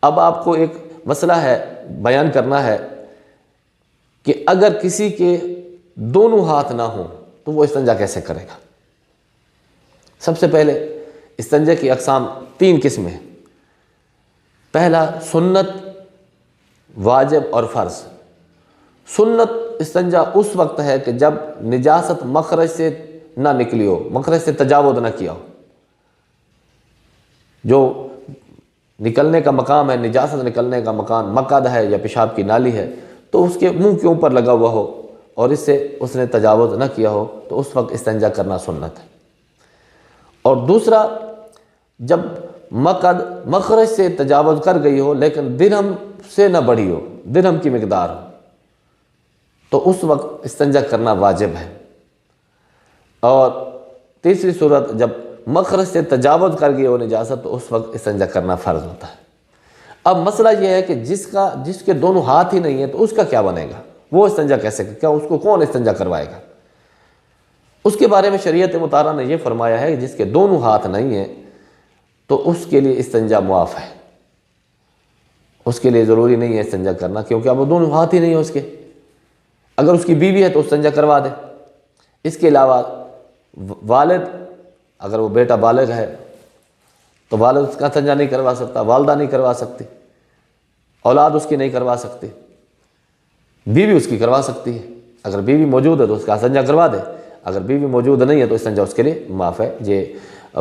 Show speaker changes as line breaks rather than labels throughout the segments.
اب آپ کو ایک مسئلہ ہے بیان کرنا ہے کہ اگر کسی کے دونوں ہاتھ نہ ہوں تو وہ استنجا کیسے کرے گا۔ سب سے پہلے استنجا کی اقسام 3 قسمیں ہیں۔ پہلا سنت، واجب اور فرض۔ سنت استنجا اس وقت ہے کہ جب نجاست مخرج سے نہ نکلی ہو، مخرج سے تجاوز نہ کیا ہو۔ جو نکلنے کا مقام ہے، نجاست نکلنے کا مکان مقعد ہے یا پیشاب کی نالی ہے، تو اس کے منہ کے اوپر لگا ہوا ہو اور اس سے اس نے تجاوز نہ کیا ہو تو اس وقت استنجا کرنا سنت ہے۔ اور دوسرا، جب مقعد مخرج سے تجاوز کر گئی ہو لیکن درہم سے نہ بڑھی ہو، درہم کی مقدار ہو، تو اس وقت استنجا کرنا واجب ہے۔ اور تیسری صورت، جب مخرج سے تجاوز کر گئی ہو نجاست تو اس وقت استنجا کرنا فرض ہوتا ہے۔ اب مسئلہ یہ ہے کہ جس کے دونوں ہاتھ ہی نہیں ہیں تو اس کا کیا بنے گا؟ وہ استنجا کیسے، کیا اس کو کون استنجا کروائے گا؟ اس کے بارے میں شریعت مطہرہ نے یہ فرمایا ہے کہ جس کے دونوں ہاتھ نہیں ہیں تو اس کے لیے استنجا معاف ہے۔ اس کے لیے ضروری نہیں ہے استنجا کرنا، کیونکہ اب وہ دونوں ہاتھ ہی نہیں ہیں اس کے۔ اگر اس کی بیوی ہے تو استنجا کروا دے۔ اس کے علاوہ والد، اگر وہ بیٹا بالغ ہے تو والد اس کا استنجا نہیں کروا سکتا، والدہ نہیں کروا سکتی، اولاد اس کی نہیں کروا سکتی، بیوی اس کی کروا سکتی ہے۔ اگر بیوی موجود ہے تو اس کا استنجا کروا دے، اگر بیوی موجود نہیں ہے تو استنجا اس کے لیے معاف ہے۔ یہ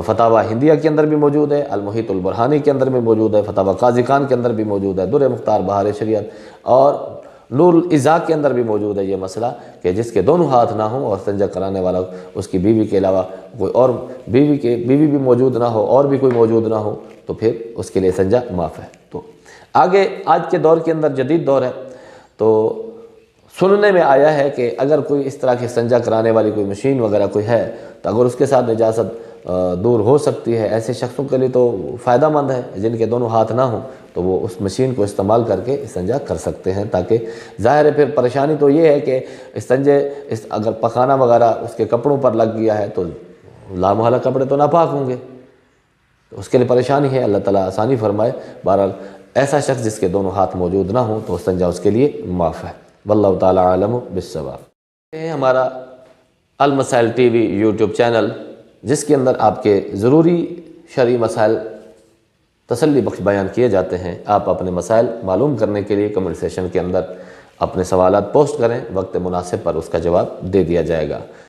فتاوی ہندیہ کے اندر بھی موجود ہے، المحیط البرہانی کے اندر بھی موجود ہے، فتاوی قاضی خان کے اندر بھی موجود ہے، در مختار بہار شریعت اور نور الازاق کے اندر بھی موجود ہے یہ مسئلہ کہ جس کے دونوں ہاتھ نہ ہوں اور استنجا کرانے والا اس کی بیوی کے علاوہ کوئی اور بیوی بھی موجود نہ ہو اور بھی کوئی موجود نہ ہو تو پھر اس کے لیے استنجا معاف ہے۔ تو آگے آج کے دور کے اندر جدید دور ہے، تو سننے میں آیا ہے کہ اگر کوئی اس طرح کی استنجا کرانے والی کوئی مشین وغیرہ کوئی ہے تو اگر اس کے ساتھ نجاست دور ہو سکتی ہے، ایسے شخصوں کے لیے تو فائدہ مند ہے جن کے دونوں ہاتھ نہ ہوں تو وہ اس مشین کو استعمال کر کے استنجا کر سکتے ہیں، تاکہ ظاہر ہے پھر پریشانی تو یہ ہے کہ اگر پخانہ وغیرہ اس کے کپڑوں پر لگ گیا ہے تو لامحالہ کپڑے تو ناپاک ہوں گے، تو اس کے لیے پریشانی ہے۔ اللہ تعالیٰ آسانی فرمائے۔ بہرحال ایسا شخص جس کے دونوں ہاتھ موجود نہ ہوں تو استنجا اس کے لیے معاف ہے۔ واللہ تعالیٰ عالم بالصواب۔ یہ ہے ہمارا المسائل ٹی وی یوٹیوب چینل، جس کے اندر آپ کے ضروری شرعی مسائل تسلی بخش بیان کیے جاتے ہیں۔ آپ اپنے مسائل معلوم کرنے کے لیے کمنٹ سیشن کے اندر اپنے سوالات پوسٹ کریں، وقت مناسب پر اس کا جواب دے دیا جائے گا۔